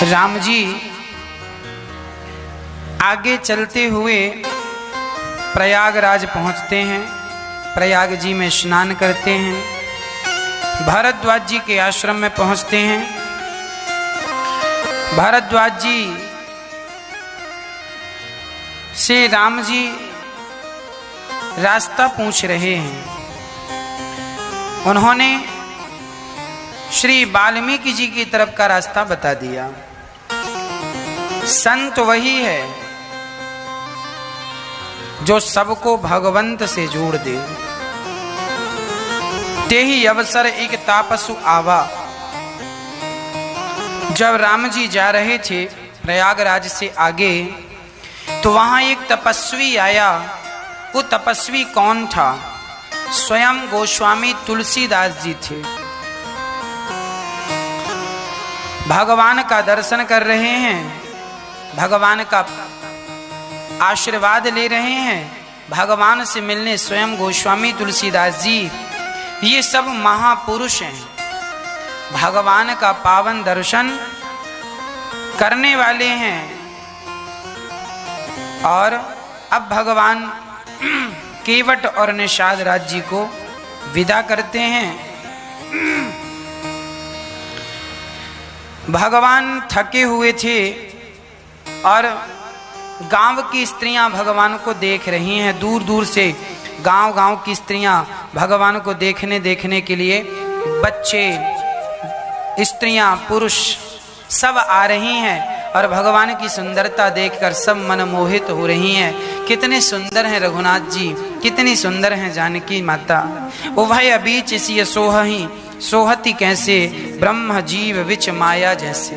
राम जी आगे चलते हुए प्रयागराज पहुंचते हैं। प्रयाग जी में स्नान करते हैं। भारद्वाज जी के आश्रम में पहुंचते हैं। भारद्वाज जी से राम जी रास्ता पूछ रहे हैं। उन्होंने श्री वाल्मीकि जी की तरफ का रास्ता बता दिया। संत वही है जो सबको भगवंत से जोड़ दे। तेहि अवसर एक तापसु आवा। जब राम जी जा रहे थे प्रयागराज से आगे, तो वहां एक तपस्वी आया। वो तपस्वी कौन था? स्वयं गोस्वामी तुलसीदास जी थे। भगवान का दर्शन कर रहे हैं, भगवान का आशीर्वाद ले रहे हैं। भगवान से मिलने स्वयं गोस्वामी तुलसीदास जी, ये सब महापुरुष हैं। भगवान का पावन दर्शन करने वाले हैं। और अब भगवान केवट और निषाद राज जी को विदा करते हैं। भगवान थके हुए थे और गांव की स्त्रियां भगवान को देख रही हैं। दूर दूर से गांव की स्त्रियां भगवान को देखने के लिए, बच्चे, स्त्रियां, पुरुष सब आ रही हैं और भगवान की सुंदरता देखकर सब मनमोहित हो रही हैं। कितने सुंदर हैं रघुनाथ जी, कितनी सुंदर हैं जानकी माता। उभय बीच सिय सोहहि, सोहति कैसे, ब्रह्म जीव विच माया जैसे।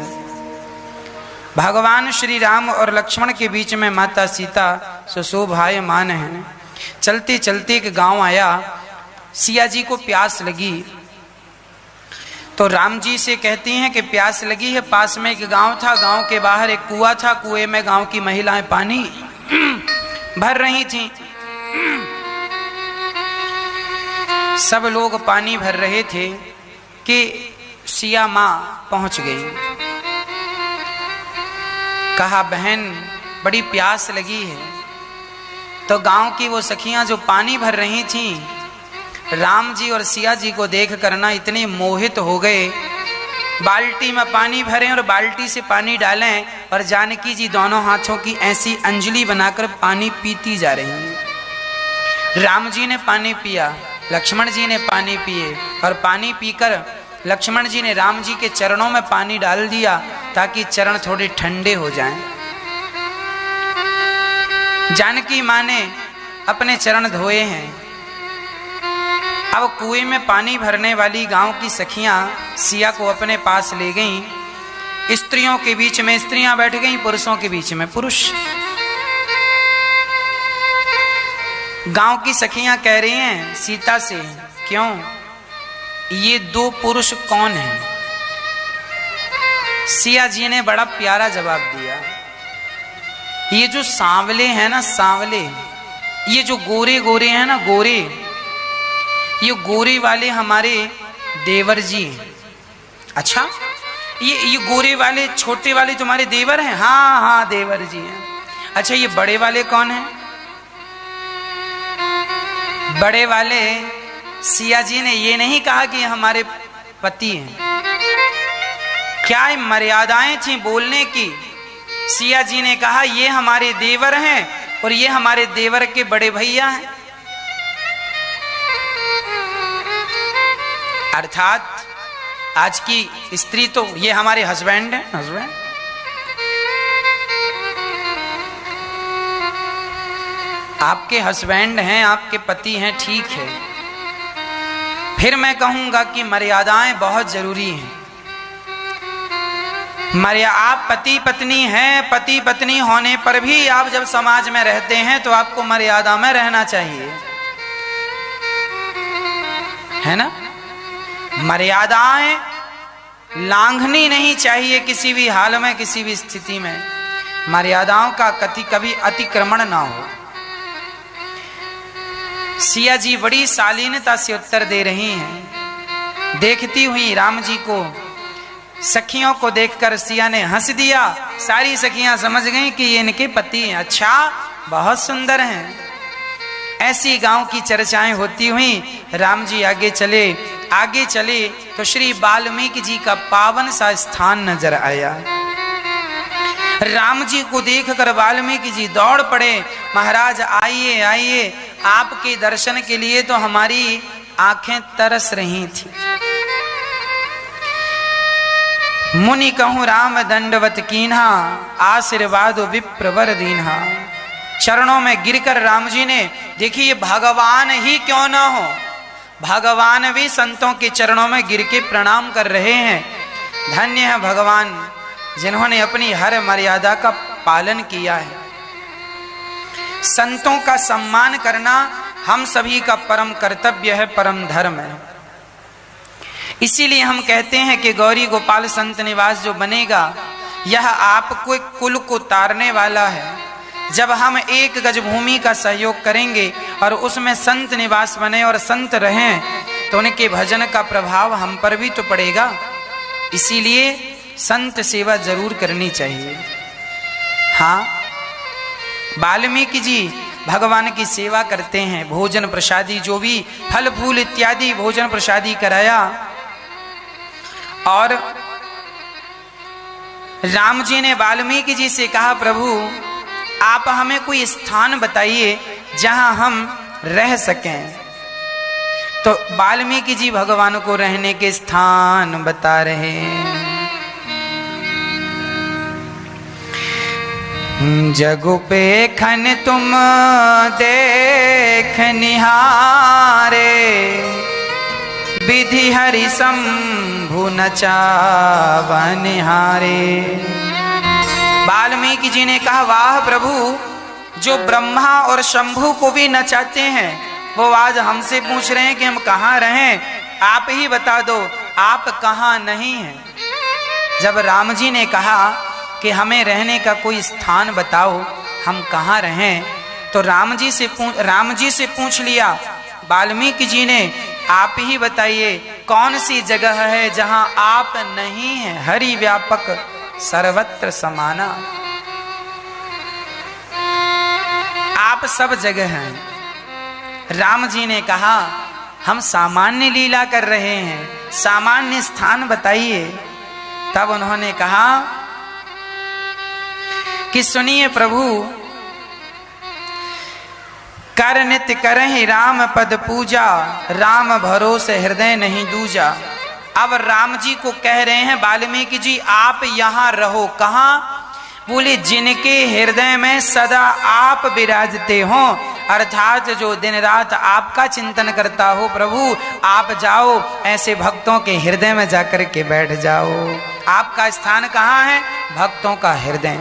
भगवान श्री राम और लक्ष्मण के बीच में माता सीता सुशोभायमान है। चलते चलते एक गांव आया। सिया जी को प्यास लगी तो राम जी से कहती हैं कि प्यास लगी है। पास में एक गांव था, गांव के बाहर एक कुआं था। कुएं में गांव की महिलाएं पानी भर रही थीं। सब लोग पानी भर रहे थे कि सिया माँ पहुंच गई। कहा बहन बड़ी प्यास लगी है। तो गांव की वो सखियां जो पानी भर रही थीं, राम जी और सिया जी को देख करना इतने मोहित हो गए। बाल्टी में पानी भरें और बाल्टी से पानी डालें और जानकी जी दोनों हाथों की ऐसी अंजलि बनाकर पानी पीती जा रही हैं। राम जी ने पानी पिया, लक्ष्मण जी ने पानी पिए और पानी पीकर लक्ष्मण जी ने राम जी के चरणों में पानी डाल दिया ताकि चरण थोड़े ठंडे हो जाएं। जानकी माँ ने अपने चरण धोए हैं। अब कुएं में पानी भरने वाली गांव की सखियां सिया को अपने पास ले गईं। स्त्रियों के बीच में स्त्रियां बैठ गईं, पुरुषों के बीच में पुरुष। गांव की सखियां कह रही हैं सीता से, क्यों ये दो पुरुष कौन हैं? सिया जी ने बड़ा प्यारा जवाब दिया। ये जो सांवले हैं ना, सांवले, ये जो गोरे गोरे हैं ना, गोरे, ये गोरे वाले हमारे देवर जी। अच्छा, ये गोरे वाले छोटे वाले तुम्हारे देवर हैं? हाँ हाँ देवर जी हैं। अच्छा, ये बड़े वाले कौन हैं? बड़े वाले सिया जी ने ये नहीं कहा कि हमारे पति हैं। क्या मर्यादाएं थी बोलने की? सिया जी ने कहा ये हमारे देवर हैं और ये हमारे देवर के बड़े भैया हैं। अर्थात आज की स्त्री तो ये हमारे हस्बैंड हैं। हस्बैंड आपके हस्बैंड हैं, आपके पति हैं, ठीक है। फिर मैं कहूंगा कि मर्यादाएं बहुत जरूरी हैं। आप पति पत्नी हैं, पति पत्नी होने पर भी आप जब समाज में रहते हैं तो आपको मर्यादा में रहना चाहिए, है ना? मर्यादाएं लांघनी नहीं चाहिए किसी भी हाल में, किसी भी स्थिति में। मर्यादाओं का कभी अतिक्रमण ना हो। सिया जी बड़ी शालीनता से उत्तर दे रही हैं। देखती हुई राम जी को सखियों को देखकर सिया ने हंस दिया। सारी सखियां समझ गईं कि ये इनके पति हैं। अच्छा, बहुत सुंदर हैं। ऐसी गांव की चर्चाएं होती हुई राम जी आगे चले तो श्री वाल्मीकि जी का पावन सा स्थान नजर आया। राम जी को देखकर वाल्मीकि जी दौड़ पड़े, महाराज आइए आइए, आपके दर्शन के लिए तो हमारी आंखें तरस रही थी। मुनि कहूँ राम दंडवत कीन्हा, आशीर्वाद विप्रवर दीन्हा। चरणों में गिरकर राम जी ने, देखिए भगवान ही क्यों ना हो, भगवान भी संतों के चरणों में गिर के प्रणाम कर रहे हैं। धन्य है भगवान जिन्होंने अपनी हर मर्यादा का पालन किया है। संतों का सम्मान करना हम सभी का परम कर्तव्य है, परम धर्म है। इसीलिए हम कहते हैं कि गौरी गोपाल संत निवास जो बनेगा, यह आपको कुल को तारने वाला है। जब हम 1 गज भूमि का सहयोग करेंगे और उसमें संत निवास बने और संत रहें, तो उनके भजन का प्रभाव हम पर भी तो पड़ेगा। इसीलिए संत सेवा जरूर करनी चाहिए। हाँ, वाल्मीकि जी भगवान की सेवा करते हैं। भोजन प्रसादी, जो भी फल फूल इत्यादि भोजन प्रसादी कराया, और राम जी ने वाल्मीकि जी से कहा, प्रभु आप हमें कोई स्थान बताइए जहां हम रह सकें। तो वाल्मीकि जी भगवान को रहने के स्थान बता रहे हैं। जगु पे खन तुम देख निहारे, विधि हरि शंभु नचावन हारे। वाल्मीकि जी ने कहा, वाह प्रभु, जो ब्रह्मा और शंभु को भी नचाते हैं, वो आज हमसे पूछ रहे हैं कि हम कहाँ रहें। आप ही बता दो, आप कहाँ नहीं हैं। जब राम जी ने कहा कि हमें रहने का कोई स्थान बताओ, हम कहाँ रहें, तो राम जी से पूछ लिया वाल्मीकि जी ने, आप ही बताइए कौन सी जगह है जहां आप नहीं हैं। हरि व्यापक सर्वत्र समाना, आप सब जगह हैं। राम जी ने कहा, हम सामान्य लीला कर रहे हैं, सामान्य स्थान बताइए। तब उन्होंने कहा कि सुनिए प्रभु, कर नित्य करहि राम पद पूजा, राम भरोसे हृदय नहीं दूजा। अब राम जी को कह रहे हैं वाल्मीकि जी, आप यहाँ रहो। कहाँ? बोले, जिनके हृदय में सदा आप विराजते हो, अर्थात जो दिन रात आपका चिंतन करता हो, प्रभु आप जाओ, ऐसे भक्तों के हृदय में जाकर के बैठ जाओ। आपका स्थान कहाँ है? भक्तों का हृदय।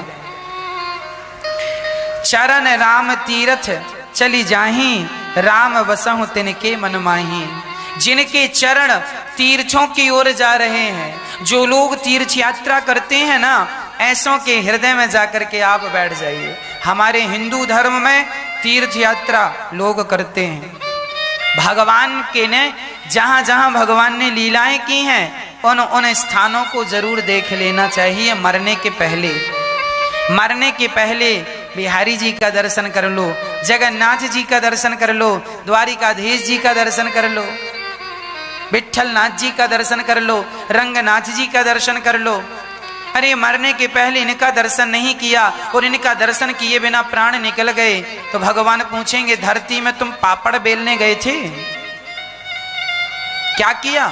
चरण राम तीर्थ चली जाही, राम बसहु तिनके मन माही। जिनके चरण तीर्थों की ओर जा रहे हैं, जो लोग तीर्थ यात्रा करते हैं ना, ऐसों के हृदय में जाकर के आप बैठ जाइए। हमारे हिंदू धर्म में तीर्थ यात्रा लोग करते हैं। भगवान के ने जहां जहां भगवान ने लीलाएं की हैं, उन स्थानों को जरूर देख लेना चाहिए। मरने के पहले बिहारी जी का दर्शन कर लो, जगन्नाथ जी का दर्शन कर लो, द्वारिकाधीश जी का दर्शन कर लो, विठल नाथ जी का दर्शन कर लो, रंगनाथ जी का दर्शन कर लो। अरे मरने के पहले इनका दर्शन नहीं किया और इनका दर्शन किए बिना प्राण निकल गए, तो भगवान पूछेंगे, धरती में तुम पापड़ बेलने गए थे, क्या किया,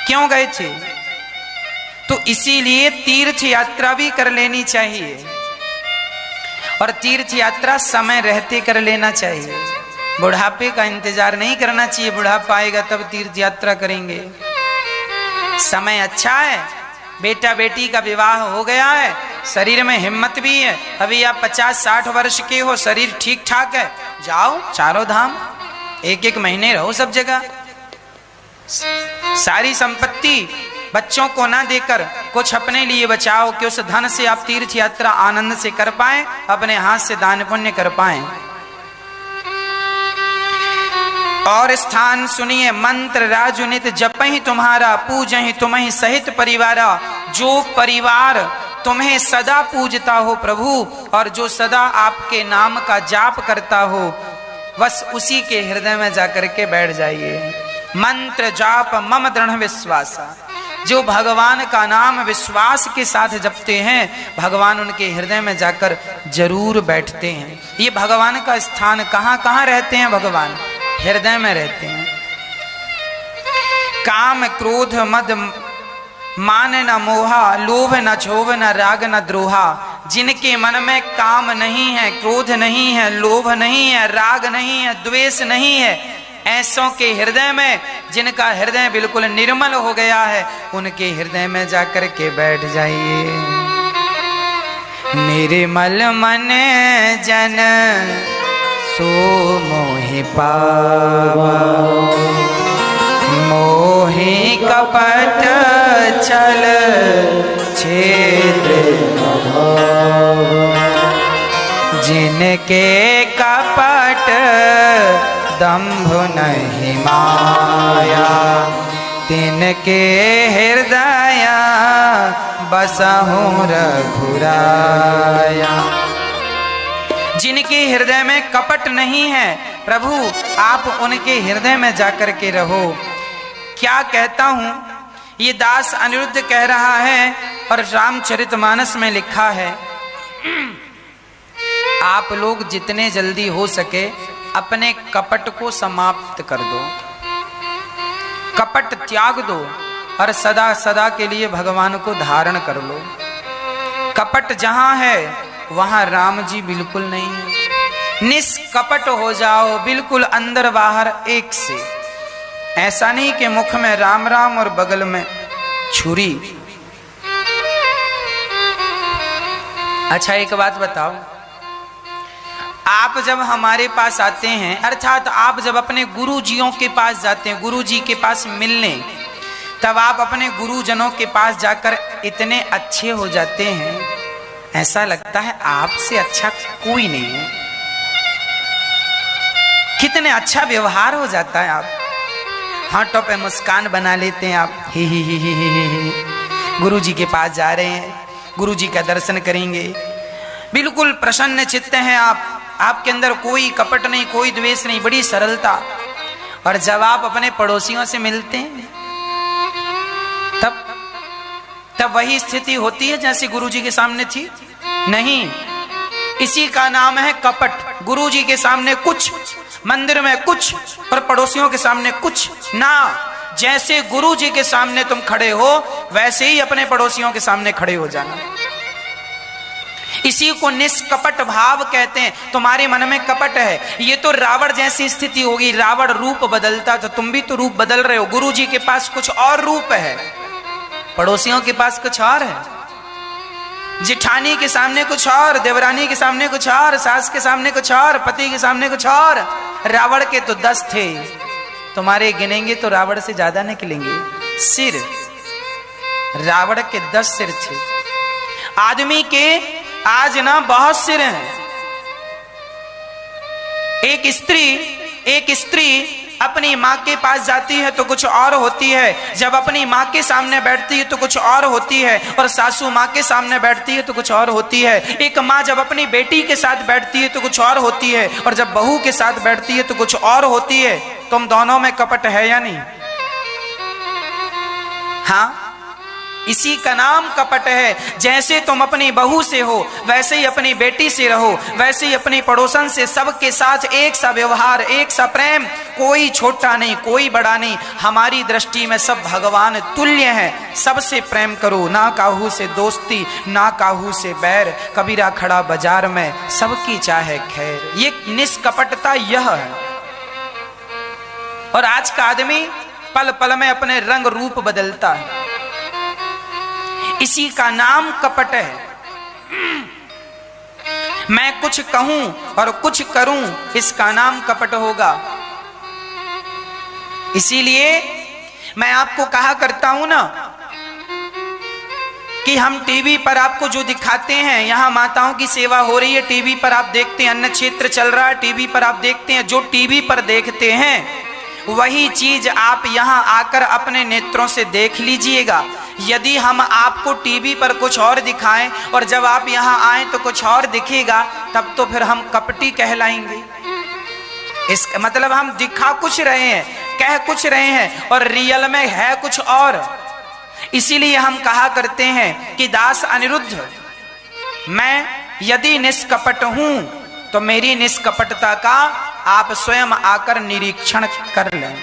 क्यों गए थे? तो इसीलिए तीर्थ यात्रा भी कर लेनी चाहिए, और तीर्थ यात्रा समय रहते कर लेना चाहिए। बुढ़ापे का इंतजार नहीं करना चाहिए, बुढ़ापा आएगा तब तीर्थ यात्रा करेंगे। समय अच्छा है, बेटा बेटी का विवाह हो गया है, शरीर में हिम्मत भी है, अभी आप 50-60 वर्ष के हो, शरीर ठीक ठाक है, जाओ चारों धाम, 1-1 महीने रहो सब जगह। सारी संपत्ति बच्चों को ना देकर कुछ अपने लिए बचाओ, कि उस धन से आप तीर्थ यात्रा आनंद से कर पाए, अपने हाथ से दान पुण्य कर पाए। और स्थान सुनिए, मंत्र राजुनित जपहि तुम्हारा, पूजहि तुम्हि सहित परिवारा। जो परिवार तुम्हें सदा पूजता हो प्रभु, और जो सदा आपके नाम का जाप करता हो, बस उसी के हृदय में जाकर के बैठ जाइए। मंत्र जाप मम दृढ़ विश्वासा। जो भगवान का नाम विश्वास के साथ जपते हैं, भगवान उनके हृदय में जाकर जरूर बैठते हैं। ये भगवान का स्थान कहाँ कहाँ रहते हैं? भगवान हृदय में रहते हैं। काम क्रोध मद मान न मोहा, लोभ न क्षोभ न राग न द्रोहा। जिनके मन में काम नहीं है, क्रोध नहीं है, लोभ नहीं है, राग नहीं है, द्वेष नहीं है, ऐसों के हृदय में, जिनका हृदय बिल्कुल निर्मल हो गया है, उनके हृदय में जाकर के बैठ जाइए। निर्मल मन जन सो मोहि पावा, मोहि कपट छल छेद जिनके कपट दंभ नहीं माया, तिनके हृदय बसहु रघुराया। जिनके हृदय में कपट नहीं है, प्रभु आप उनके हृदय में जाकर के रहो। क्या कहता हूं, ये दास अनिरुद्ध कह रहा है और रामचरितमानस में लिखा है, आप लोग जितने जल्दी हो सके अपने कपट को समाप्त कर दो, कपट त्याग दो और सदा सदा के लिए भगवान को धारण कर लो। कपट जहां है वहां राम जी बिल्कुल नहीं है। निष्कपट हो जाओ, बिल्कुल अंदर बाहर एक से। ऐसा नहीं कि मुख में राम राम और बगल में छुरी। अच्छा एक बात बताओ, आप जब हमारे पास आते हैं, अर्थात आप जब अपने गुरुजियों के पास जाते हैं, गुरुजी के पास मिलने, तब आप अपने गुरुजनों के पास जाकर इतने अच्छे हो जाते हैं, ऐसा लगता है आपसे अच्छा कोई नहीं है। कितने अच्छा व्यवहार हो जाता है, आप हाथों पे मुस्कान बना लेते हैं, आप ही। गुरुजी के पास जा रहे हैं, गुरुजी का दर्शन करेंगे, बिल्कुल प्रसन्न चित्त हैं आप, आपके अंदर कोई कपट नहीं, कोई द्वेष नहीं, बड़ी सरलता। और जब आप अपने पड़ोसियों से मिलते हैं, तब वही स्थिति होती है जैसे गुरुजी के सामने थी? नहीं, इसी का नाम है कपट। गुरुजी के सामने कुछ, मंदिर में कुछ, और पड़ोसियों के सामने कुछ ना। जैसे गुरुजी के सामने तुम खड़े हो, वैसे ही अपने पड़ोसियों के सामने खड़े हो जाना। इसी को निष्कपट भाव कहते हैं। तुम्हारे मन में कपट है, ये तो रावण जैसी स्थिति होगी। रावण रूप बदलता, तो तुम भी तो रूप बदल रहे हो। गुरुजी के पास कुछ और रूप है, पड़ोसियों के पास कुछ और है। जिठानी के सामने कुछ और, देवरानी के सामने कुछ और, सास के सामने कुछ और, पति के सामने कुछ और। रावण के तो 10 थे, तुम्हारे गिनेंगे तो रावण से ज्यादा निकलेंगे। सिर, रावण के 10 सिर थे। आदमी के आज ना बहुत सिर हैं। एक स्त्री अपनी माँ के पास जाती है तो कुछ और होती है, जब अपनी माँ के सामने बैठती है तो कुछ और होती है, और सासू माँ के सामने बैठती है तो कुछ और होती है। एक माँ जब अपनी बेटी के साथ बैठती है तो कुछ और होती है, और जब बहू के साथ बैठती है तो कुछ और होती है। तुम दोनों में कपट है या नहीं? हाँ, इसी का नाम कपट है। जैसे तुम अपनी बहू से हो, वैसे ही अपनी बेटी से रहो, वैसे ही अपनी पड़ोसन से, सबके साथ एक सा व्यवहार, एक सा प्रेम। कोई छोटा नहीं, कोई बड़ा नहीं, हमारी दृष्टि में सब भगवान तुल्य हैं। सबसे प्रेम करो, ना काहू से दोस्ती, ना काहू से बैर। कबीरा खड़ा बाजार में, सबकी चाहे खैर। ये निष्कपटता यह है। और आज का आदमी पल पल में अपने रंग रूप बदलता है, इसी का नाम कपट है। मैं कुछ कहूं और कुछ करूं, इसका नाम कपट होगा। इसीलिए मैं आपको कहा करता हूं ना कि हम टीवी पर आपको जो दिखाते हैं, यहां माताओं की सेवा हो रही है, टीवी पर आप देखते हैं, अन्न क्षेत्र चल रहा है, टीवी पर आप देखते हैं। जो टीवी पर देखते हैं वही चीज आप यहाँ आकर अपने नेत्रों से देख लीजिएगा। यदि हम आपको टीवी पर कुछ और दिखाएं और जब आप यहाँ आए तो कुछ और दिखेगा, तब तो फिर हम कपटी कहलाएंगे। इस मतलब हम दिखा कुछ रहे हैं, कह कुछ रहे हैं और रियल में है कुछ और। इसीलिए हम कहा करते हैं कि दास अनिरुद्ध, मैं यदि निष्कपट हूं तो मेरी निष्कपटता का आप स्वयं आकर निरीक्षण कर लें।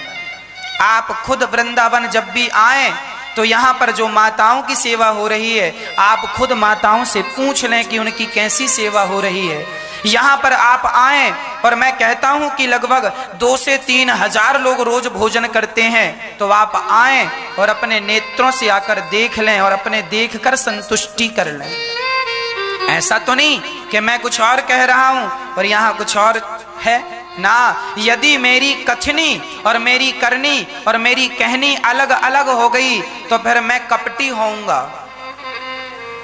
आप खुद वृंदावन जब भी आए तो यहाँ पर जो माताओं की सेवा हो रही है, आप खुद माताओं से पूछ लें कि उनकी कैसी सेवा हो रही है। यहाँ पर आप आए और मैं कहता हूँ कि लगभग 2 से 3 हजार लोग रोज भोजन करते हैं, तो आप आए और अपने नेत्रों से आकर देख लें और अपने देखकर संतुष्टि कर लें। ऐसा तो नहीं कि मैं कुछ और कह रहा हूं और यहाँ कुछ और है ना। यदि मेरी कथनी और मेरी करनी और मेरी कहनी अलग अलग हो गई तो फिर मैं कपटी होऊंगा।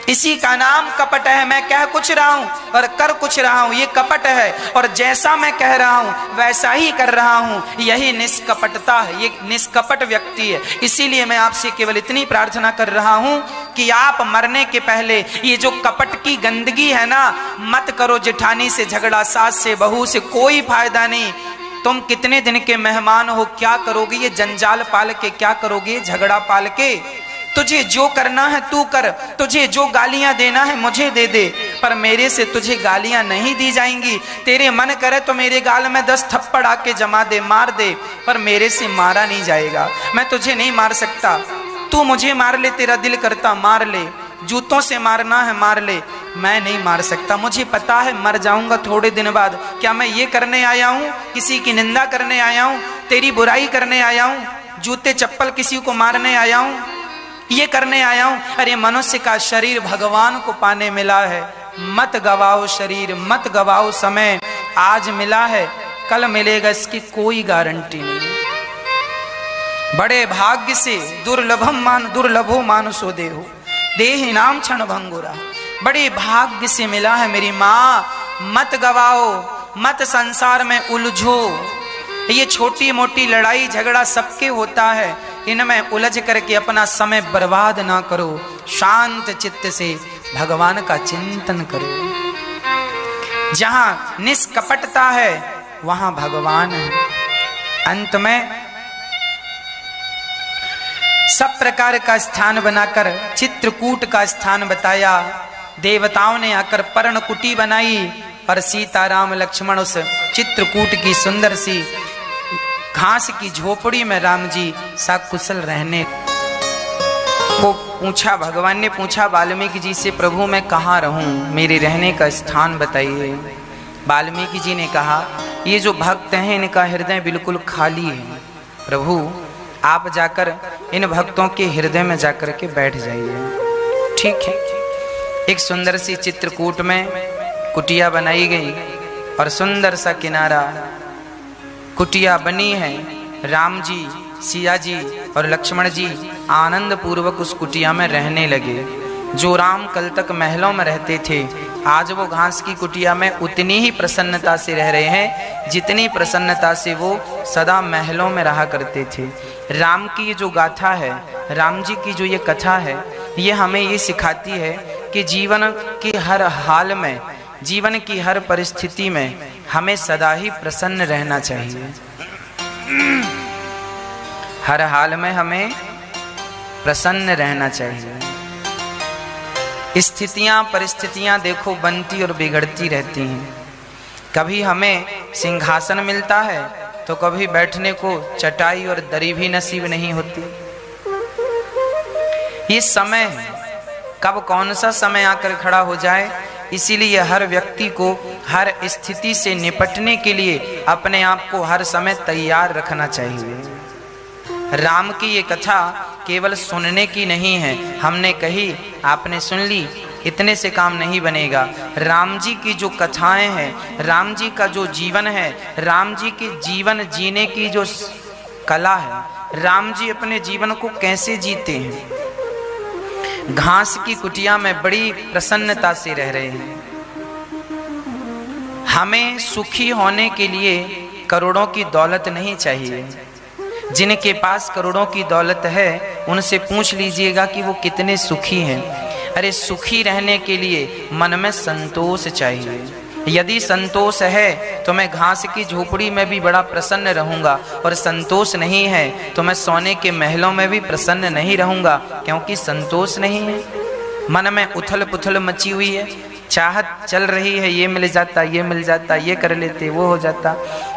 इसी का नाम कपट है। मैं कह कुछ रहा हूं और कर कुछ रहा हूं, ये कपट है। और जैसा मैं कह रहा हूं वैसा ही कर रहा हूं, यही निष्कपटता है, ये निष्कपट व्यक्ति है। इसीलिए मैं आपसे केवल इतनी प्रार्थना कर रहा हूं कि आप मरने के पहले ये जो कपट की गंदगी है ना, मत करो। जेठानी से झगड़ा, सास से, बहू से, कोई फायदा नहीं। तुम कितने दिन के मेहमान हो, क्या करोगे ये जंजाल पाल के, क्या करोगे झगड़ा पाल के। तुझे जो करना है तू कर, तुझे जो गालियां देना है मुझे दे दे, पर मेरे से तुझे गालियां नहीं दी जाएंगी। तेरे मन करे तो मेरे गाल में 10 थप्पड़ आके जमा दे, मार दे, पर मेरे से मारा नहीं जाएगा। मैं तुझे नहीं मार सकता, तू मुझे मार ले, तेरा दिल करता मार ले, जूतों से मारना है मार ले, मैं नहीं मार सकता। मुझे पता है मर जाऊंगा थोड़े दिन बाद। क्या मैं ये करने आया हूँ, किसी की निंदा करने आया हूँ, तेरी बुराई करने आया हूँ, जूते चप्पल किसी को मारने आया हूँ, ये करने आया हूं? अरे मनुष्य का शरीर भगवान को पाने मिला है। मत गवाओ शरीर, मत गवाओ समय। आज मिला है कल मिलेगा, इसकी कोई गारंटी नहीं। बड़े भाग्य से दुर्लभो मानुषो देहो देहि नाम क्षण भंगुरा। बड़े भाग्य से मिला है मेरी माँ। मत गवाओ, मत संसार में उलझो। ये छोटी मोटी लड़ाई झगड़ा सबके होता है, इनमें उलझ करके अपना समय बर्बाद ना करो। शांत चित्त से भगवान का चिंतन करो। जहां निष्कपटता है वहां भगवान है। अंत में सब प्रकार का स्थान बनाकर चित्रकूट का स्थान बताया। देवताओं ने आकर पर्णकुटी बनाई और सीता राम लक्ष्मण उस चित्रकूट की सुंदर सी घास की झोपड़ी में राम जी सकुशल रहने को पूछा। भगवान ने पूछा वाल्मीकि जी से, प्रभु मैं कहाँ रहूं, मेरे रहने का स्थान बताइए। वाल्मीकि जी ने कहा, ये जो भक्त हैं इनका हृदय बिल्कुल खाली है, प्रभु आप जाकर इन भक्तों के हृदय में जाकर के बैठ जाइए। ठीक है। एक सुंदर सी चित्रकूट में कुटिया बनाई गई और सुंदर सा किनारा कुटिया बनी है। राम जी, सिया जी और लक्ष्मण जी आनंद पूर्वक उस कुटिया में रहने लगे। जो राम कल तक महलों में रहते थे, आज वो घास की कुटिया में उतनी ही प्रसन्नता से रह रहे हैं जितनी प्रसन्नता से वो सदा महलों में रहा करते थे। राम की ये जो गाथा है, राम जी की जो ये कथा है, ये हमें ये सिखाती है कि जीवन की हर हाल में, जीवन की हर परिस्थिति में हमें सदा ही प्रसन्न रहना चाहिए। हर हाल में हमें प्रसन्न रहना चाहिए। स्थितियां परिस्थितियां देखो बनती और बिगड़ती रहती हैं। कभी हमें सिंहासन मिलता है तो कभी बैठने को चटाई और दरी भी नसीब नहीं होती। ये समय है, कब कौन सा समय आकर खड़ा हो जाए, इसीलिए हर व्यक्ति को हर स्थिति से निपटने के लिए अपने आप को हर समय तैयार रखना चाहिए। राम की ये कथा केवल सुनने की नहीं है, हमने कही आपने सुन ली, इतने से काम नहीं बनेगा। राम जी की जो कथाएं हैं, राम जी का जो जीवन है, राम जी के जीवन जीने की जो कला है, राम जी अपने जीवन को कैसे जीते हैं। घास की कुटिया में बड़ी प्रसन्नता से रह रहे हैं। हमें सुखी होने के लिए करोड़ों की दौलत नहीं चाहिए, जिनके पास करोड़ों की दौलत है उनसे पूछ लीजिएगा कि वो कितने सुखी हैं। अरे सुखी रहने के लिए मन में संतोष चाहिए। यदि संतोष है तो मैं घास की झोपड़ी में भी बड़ा प्रसन्न रहूंगा, और संतोष नहीं है तो मैं सोने के महलों में भी प्रसन्न नहीं रहूंगा, क्योंकि संतोष नहीं है। मन में उथल पुथल मची हुई है, चाहत चल रही है, ये मिल जाता, ये मिल जाता, ये कर लेते, वो हो जाता।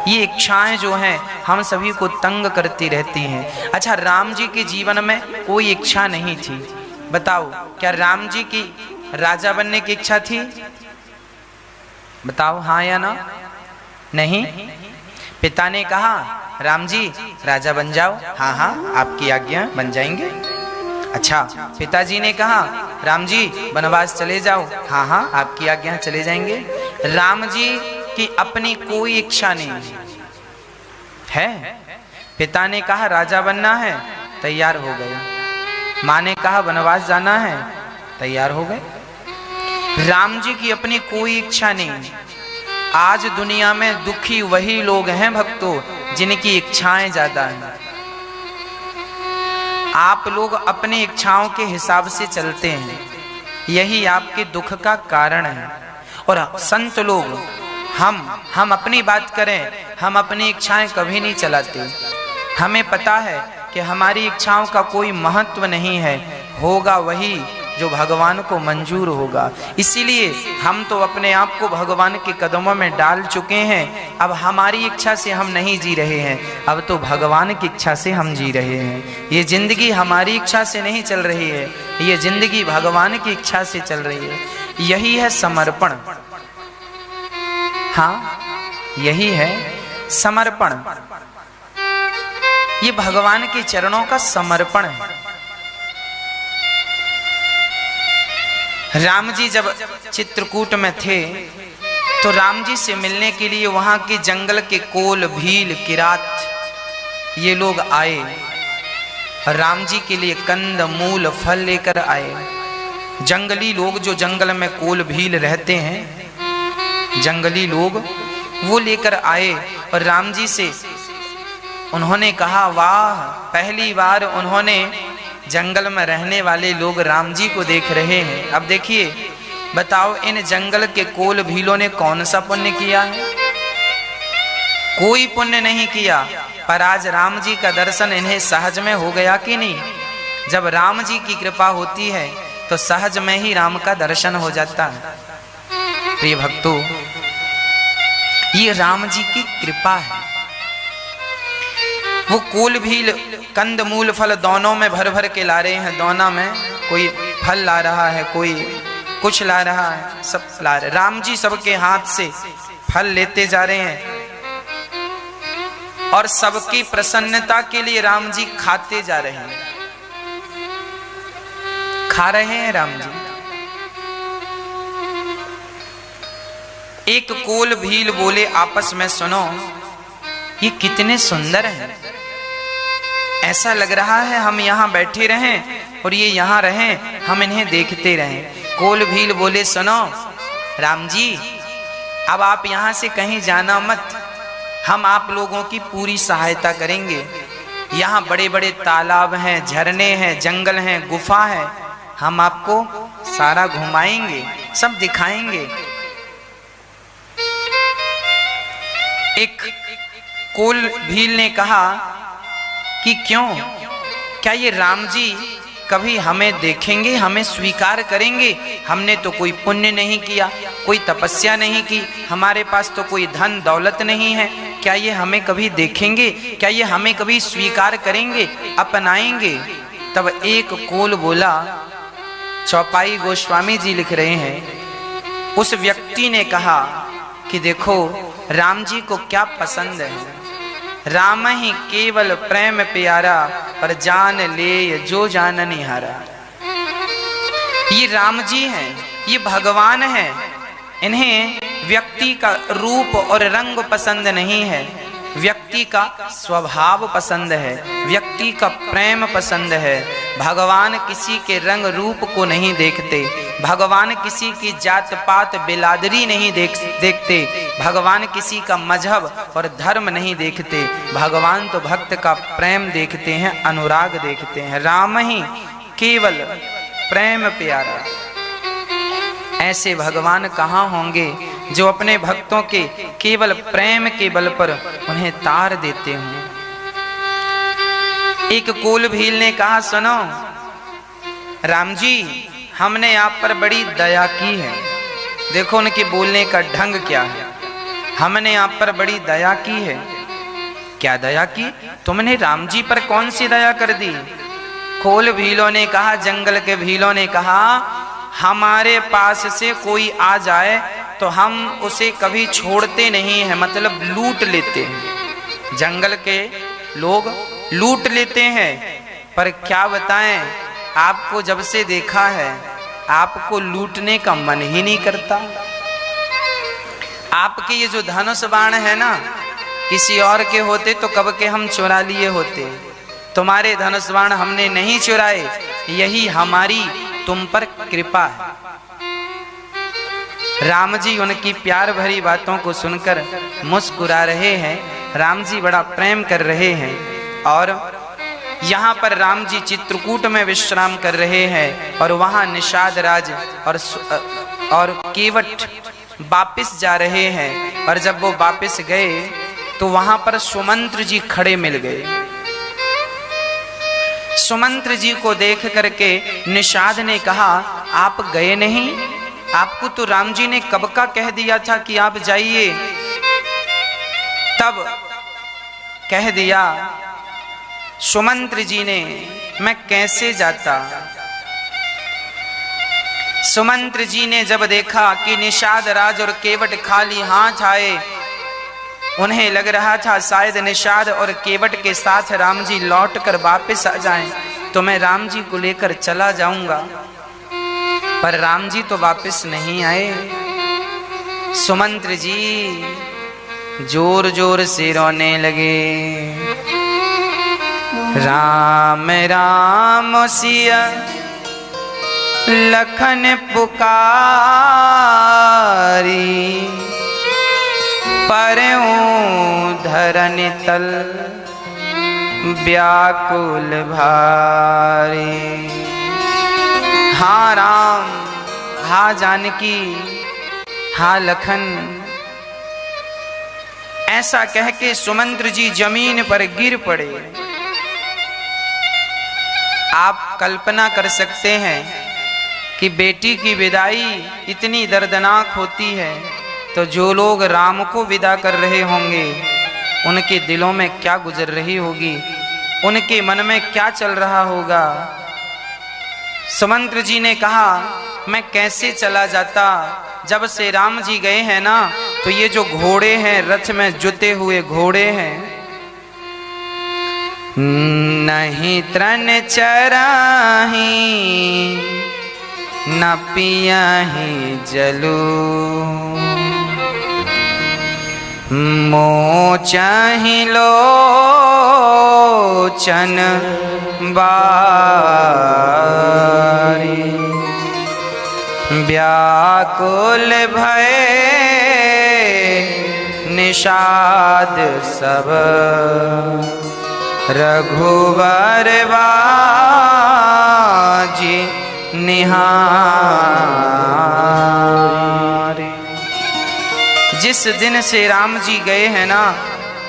ये इच्छाएं जो हैं हम सभी को तंग करती रहती हैं। अच्छा, राम जी के जीवन में कोई इच्छा नहीं थी। बताओ, क्या राम जी की राजा बनने की इच्छा थी? बताओ हाँ या ना? नहीं। पिता ने कहा राम जी राजा बन जाओ। हाँ हाँ आपकी आज्ञा, बन जाएंगे। अच्छा, पिताजी ने कहा राम जी वनवास चले जाओ। हाँ हाँ आपकी आज्ञा, चले जाएंगे। राम जी की अपनी कोई इच्छा नहीं है। पिता ने कहा राजा बनना है, तैयार हो गए। माँ ने कहा वनवास जाना है, तैयार हो गए। राम जी की अपनी कोई इच्छा नहीं। आज दुनिया में दुखी वही लोग हैं भक्तों जिनकी इच्छाएं ज्यादा हैं। आप लोग अपनी इच्छाओं के हिसाब से चलते हैं, यही आपके दुख का कारण है। और संत लोग, हम अपनी बात करें, हम अपनी इच्छाएं कभी नहीं चलाते। हमें पता है कि हमारी इच्छाओं का कोई महत्व नहीं है, होगा वही जो भगवान को मंजूर होगा। इसीलिए हम तो अपने आप को भगवान के कदमों में डाल चुके हैं। अब हमारी इच्छा से हम नहीं जी रहे हैं, अब तो भगवान की इच्छा से हम जी रहे हैं। ये जिंदगी हमारी इच्छा से नहीं चल रही है, ये जिंदगी भगवान की इच्छा से चल रही है। यही है समर्पण। हाँ, यही है समर्पण। ये भगवान के चरणों का समर्पण है। राम जी जब चित्रकूट में थे तो राम जी से मिलने के लिए वहां के जंगल के कोल, भील, किरात ये लोग आए। राम जी के लिए कंद मूल फल लेकर आए। जंगली लोग जो जंगल में कोल भील रहते हैं, जंगली लोग वो लेकर आए और राम जी से उन्होंने कहा वाह, पहली बार उन्होंने जंगल में रहने वाले लोग राम जी को देख रहे हैं। अब देखिए, बताओ इन जंगल के कोल भीलों ने कौन सा पुण्य किया है? कोई पुण्य नहीं किया, पर आज राम जी का दर्शन इन्हें सहज में हो गया कि नहीं? जब राम जी की कृपा होती है तो सहज में ही राम का दर्शन हो जाता है। प्रिय भक्तों, ये राम जी की कृपा है। वो कोल भील कंद मूल फल दोनों में भर भर के ला रहे हैं। दोना में कोई फल ला रहा है, कोई कुछ ला रहा है, सब ला रहे। राम जी सबके हाथ से फल लेते जा रहे हैं और सबकी प्रसन्नता के लिए राम जी खाते जा रहे हैं। खा रहे हैं राम जी। एक कोल भील बोले आपस में, सुनो ये कितने सुंदर हैं। ऐसा लग रहा है हम यहाँ बैठे रहें और ये यहाँ रहें, हम इन्हें देखते रहें। कोल भील बोले सुनो राम जी, अब आप यहाँ से कहीं जाना मत, हम आप लोगों की पूरी सहायता करेंगे। यहाँ बड़े बड़े तालाब हैं, झरने हैं, जंगल हैं, गुफा है, हम आपको सारा घुमाएंगे, सब दिखाएंगे। एक कोल भील ने कहा कि क्यों, क्या ये राम जी कभी हमें देखेंगे, हमें स्वीकार करेंगे? हमने तो कोई पुण्य नहीं किया, कोई तपस्या नहीं की, हमारे पास तो कोई धन दौलत नहीं है। क्या ये हमें कभी देखेंगे? क्या ये हमें कभी स्वीकार करेंगे, अपनाएंगे? तब एक कोल बोला, चौपाई गोस्वामी जी लिख रहे हैं, उस व्यक्ति ने कहा कि देखो राम जी को क्या पसंद है। राम ही केवल प्रेम प्यारा, पर जान ले जो जान निहारा। ये राम जी हैं, ये भगवान हैं। इन्हें व्यक्ति का रूप और रंग पसंद नहीं है, व्यक्ति का स्वभाव पसंद है, व्यक्ति का प्रेम पसंद है। भगवान किसी के रंग रूप को नहीं देखते, भगवान किसी की जात पात बिलादरी नहीं देखते, भगवान किसी का मजहब और धर्म नहीं देखते। भगवान तो भक्त का प्रेम देखते हैं, अनुराग देखते हैं। राम ही केवल प्रेम प्यारा। ऐसे भगवान कहाँ होंगे जो अपने भक्तों के केवल प्रेम के बल पर उन्हें तार देते हों। एक कोल भील ने कहा, सुनो राम जी, हमने आप पर बड़ी दया की है। देखो उनके बोलने का ढंग क्या है। हमने आप पर बड़ी दया की है। क्या दया की? तुमने राम जी पर कौन सी दया कर दी? कोल भीलों ने कहा, जंगल के भीलों ने कहा, हमारे पास से कोई आ जाए तो हम उसे कभी छोड़ते नहीं है, मतलब लूट लेते हैं। जंगल के लोग लूट लेते हैं। पर क्या बताएं, आपको जब से देखा है आपको लूटने का मन ही नहीं करता। आपके ये जो धनुष बाण है ना, किसी और के होते तो कब के हम चुरा लिए होते। तुम्हारे धनुष बाण हमने नहीं चुराए, यही हमारी तुम पर कृपा है। राम जी उनकी प्यार भरी बातों को सुनकर मुस्कुरा रहे हैं। राम जी बड़ा प्रेम कर रहे हैं। और यहाँ पर राम जी चित्रकूट में विश्राम कर रहे हैं और वहाँ निषाद राज और केवट वापिस जा रहे हैं। और जब वो वापिस गए तो वहाँ पर सुमंत्र जी खड़े मिल गए। सुमंत्र जी को देख करके निषाद ने कहा, आप गए नहीं? आपको तो राम जी ने कब का कह दिया था कि आप जाइए। तब कह दिया सुमंत्र जी ने, मैं कैसे जाता। सुमंत्र जी ने जब देखा कि निषाद राज और केवट खाली हाथ आए, उन्हें लग रहा था शायद निषाद और केवट के साथ राम जी लौट कर वापिस आ जाएं, तो मैं राम जी को लेकर चला जाऊंगा। पर राम जी तो वापिस नहीं आए। सुमंत्र जी जोर जोर से रोने लगे। राम राम सिया लखन पुकारी, परऊं धरन तल व्याकुल भारी। हाँ राम, हाँ जानकी, हाँ लखन, ऐसा कह के सुमंत्र जी जमीन पर गिर पड़े। आप कल्पना कर सकते हैं कि बेटी की विदाई इतनी दर्दनाक होती है, तो जो लोग राम को विदा कर रहे होंगे उनके दिलों में क्या गुजर रही होगी, उनके मन में क्या चल रहा होगा। सुमंत्र जी ने कहा, मैं कैसे चला जाता। जब से राम जी गए हैं ना, तो ये जो घोड़े हैं, रथ में जुते हुए घोड़े हैं, नहीं तृण चराही न पियाही जलू, मो चाहि लोचन बारी, व्याकुल भय निषाद सब, रघुवर बाजी निहारे। जिस दिन से राम जी गए हैं ना,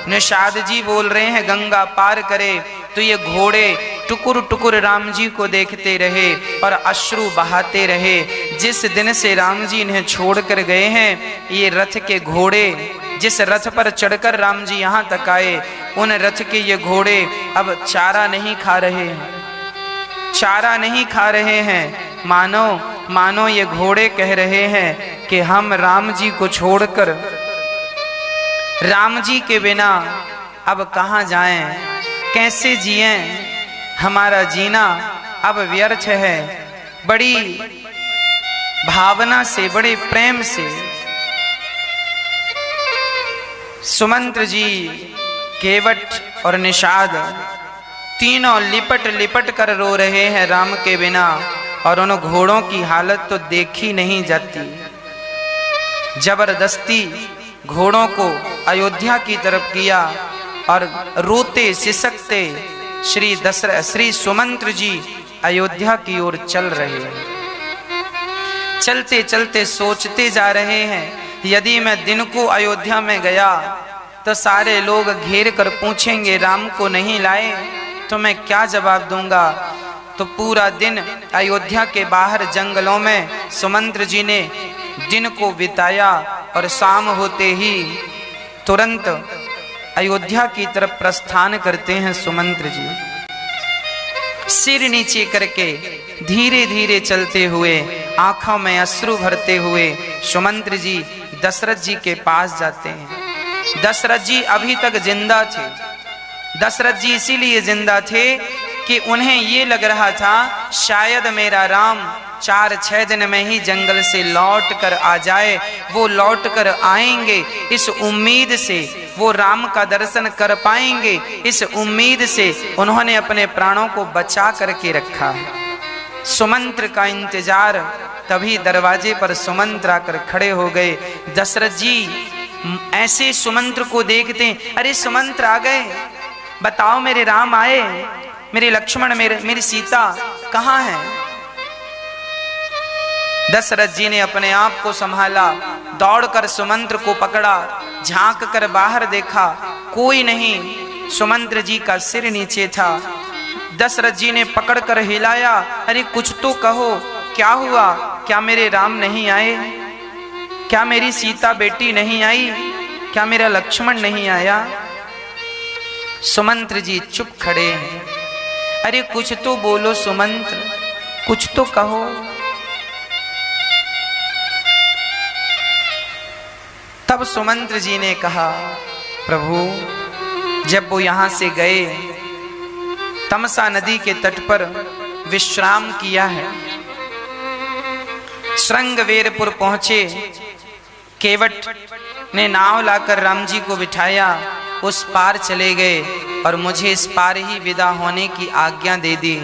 निषाद जी बोल रहे हैं गंगा पार करे, तो ये घोड़े टुकुर टुकुर राम जी को देखते रहे और अश्रु बहाते रहे। जिस दिन से राम जी इन्हें छोड़कर गए हैं, ये रथ के घोड़े, जिस रथ पर चढ़कर राम जी यहाँ तक आए, उन रथ के ये घोड़े अब चारा नहीं खा रहे हैं, चारा नहीं खा रहे हैं। मानो ये घोड़े कह रहे हैं कि हम राम जी को छोड़कर, राम जी के बिना अब कहाँ जाएं, कैसे जिएं, हमारा जीना अब व्यर्थ है। बड़ी भावना से, बड़े प्रेम से सुमंत्र जी केवट और निषाद तीनों लिपट लिपट कर रो रहे हैं राम के बिना, और उन घोड़ों की हालत तो देखी नहीं जाती। जबरदस्ती घोड़ों को अयोध्या की तरफ किया और रोते सिसकते श्री सुमंत्र जी अयोध्या की ओर चल रहे हैं। चलते चलते सोचते जा रहे हैं, यदि मैं दिन को अयोध्या में गया तो सारे लोग घेर कर पूछेंगे राम को नहीं लाए, तो मैं क्या जवाब दूंगा। तो पूरा दिन अयोध्या के बाहर जंगलों में सुमंत्र जी ने दिन को बिताया, और शाम होते ही तुरंत अयोध्या की तरफ प्रस्थान करते हैं सुमंत्र जी। सिर नीचे करके धीरे धीरे चलते हुए, आंखों में अश्रु भरते हुए सुमंत्र जी दशरथ जी के पास जाते हैं। दशरथ जी अभी तक जिंदा थे। दशरथ जी इसीलिए जिंदा थे कि उन्हें ये लग रहा था शायद मेरा राम 4-6 दिन में ही जंगल से लौट कर आ जाए। वो लौट कर आएंगे, इस उम्मीद से वो राम का दर्शन कर पाएंगे, इस उम्मीद से उन्होंने अपने प्राणों को बचा करके रखा। सुमंत्र का इंतजार, तभी दरवाजे पर सुमंत्र आकर खड़े हो गए। दशरथ जी ऐसे सुमंत्र को देखते, अरे सुमंत्र आ गए, बताओ मेरे राम आए, मेरे लक्ष्मण मेरी सीता कहाँ है। दशरथ जी ने अपने आप को संभाला, दौड़कर सुमंत्र को पकड़ा, झांक कर बाहर देखा, कोई नहीं। सुमंत्र जी का सिर नीचे था। दशरथ जी ने पकड़कर हिलाया, अरे कुछ तो कहो, क्या हुआ, क्या मेरे राम नहीं आए, क्या मेरी सीता बेटी नहीं आई, क्या मेरा लक्ष्मण नहीं आया। सुमंत्र जी चुप खड़े हैं। अरे कुछ तो बोलो सुमंत्र, कुछ तो कहो। तब सुमंत्र जी ने कहा, प्रभु जब वो यहां से गए, तमसा नदी के तट पर विश्राम किया है, श्रृंगवेरपुर पहुंचे, केवट ने नाव लाकर राम जी को बिठाया, उस पार चले गए और मुझे इस पार ही विदा होने की आज्ञा दे दी।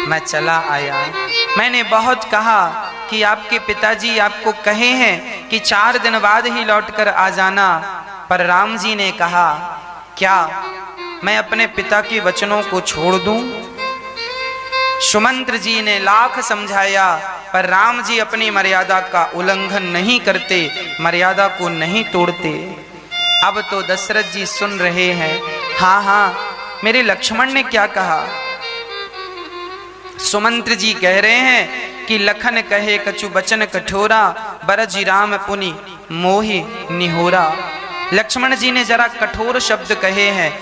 मैं चला आया। मैंने बहुत कहा कि आपके पिताजी आपको कहे हैं कि 4 दिन बाद ही लौटकर आ जाना, पर राम जी ने कहा, क्या मैं अपने पिता के वचनों को छोड़ दूं। सुमंत्र जी ने लाख समझाया, पर राम जी अपनी मर्यादा का उल्लंघन नहीं करते, मर्यादा को नहीं तोड़ते। अब तो दशरथ जी सुन रहे हैं, हाँ हाँ मेरे लक्ष्मण ने क्या कहा। सुमंत्र जी कह रहे हैं कि लखन कहे कछु बचन कठोरा, बरजी राम पुनि मोहि निहोरा। लक्ष्मण जी ने जरा कठोर शब्द कहे हैं।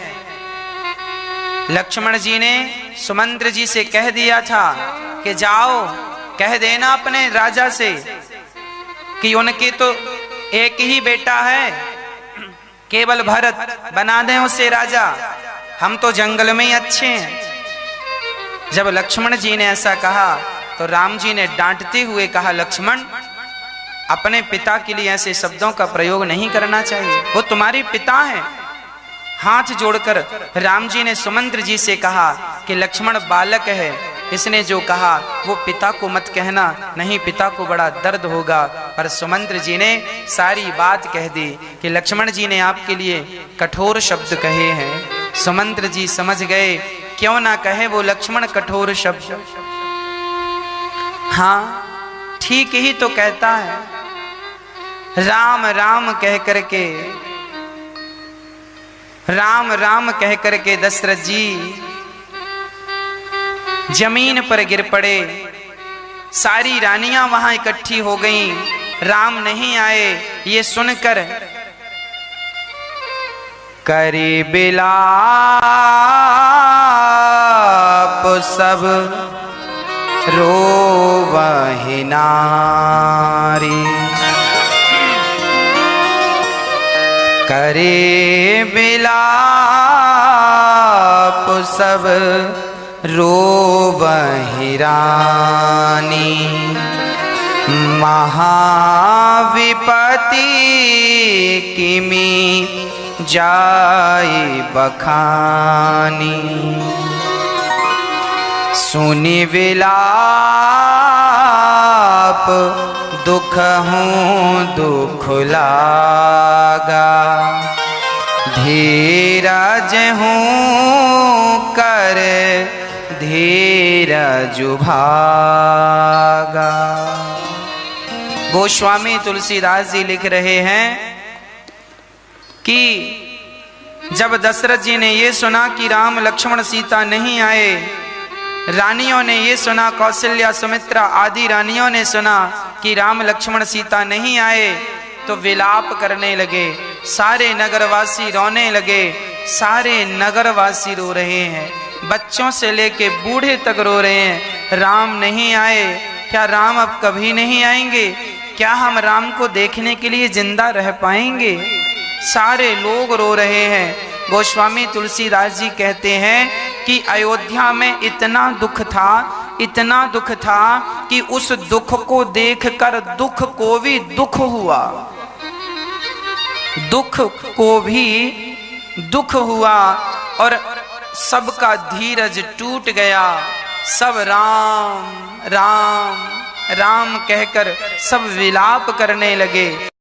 लक्ष्मण जी ने सुमंत्र जी से कह दिया था कि जाओ कह देना अपने राजा से कि उनके तो एक ही बेटा है, केवल भरत, बना दें उसे राजा, हम तो जंगल में ही अच्छे हैं। जब लक्ष्मण जी ने ऐसा कहा तो राम जी ने डांटते हुए कहा, लक्ष्मण अपने पिता के लिए ऐसे शब्दों का प्रयोग नहीं करना चाहिए, वो तुम्हारे पिता हैं। हाथ जोड़कर राम जी ने सुमंत्र जी से कहा कि लक्ष्मण बालक है, इसने जो कहा वो पिता को मत कहना, नहीं पिता को बड़ा दर्द होगा। पर सुमंत्र जी ने सारी बात कह दी कि लक्ष्मण जी ने आपके लिए कठोर शब्द कहे हैं। सुमंत्र जी समझ गए, क्यों ना कहे वो लक्ष्मण कठोर शब्द। हाँ ठीक ही तो कहता है। राम राम कह करके, राम राम कह करके दशरथ जी जमीन पर गिर पड़े। सारी रानियां वहां इकट्ठी हो गईं, राम नहीं आए ये सुनकर करे बिलाप सब रोवहि नारी, करे बिलाप सब रोवहि रानी। महाविपति किमि जाए बखानी। सुनि विलाप दुख हूँ दुख लागा, धीरज हूँ कर धीरज भागा। गोस्वामी तुलसीदास जी लिख रहे हैं कि जब दशरथ जी ने ये सुना कि राम लक्ष्मण सीता नहीं आए, रानियों ने ये सुना, कौशल्या सुमित्रा आदि रानियों ने सुना कि राम लक्ष्मण सीता नहीं आए, तो विलाप करने लगे। सारे नगरवासी रोने लगे, सारे नगरवासी रो रहे हैं, बच्चों से लेके बूढ़े तक रो रहे हैं। राम नहीं आए, क्या राम अब कभी नहीं आएंगे? क्या हम राम को देखने के लिए जिंदा रह पाएंगे? सारे लोग रो रहे हैं। गोस्वामी तुलसीदास जी कहते हैं कि अयोध्या में इतना दुख था, इतना दुख था कि उस दुख को देखकर दुख को भी दुख हुआ, दुख को भी दुख हुआ और सबका धीरज टूट गया। सब राम राम राम कहकर सब विलाप करने लगे।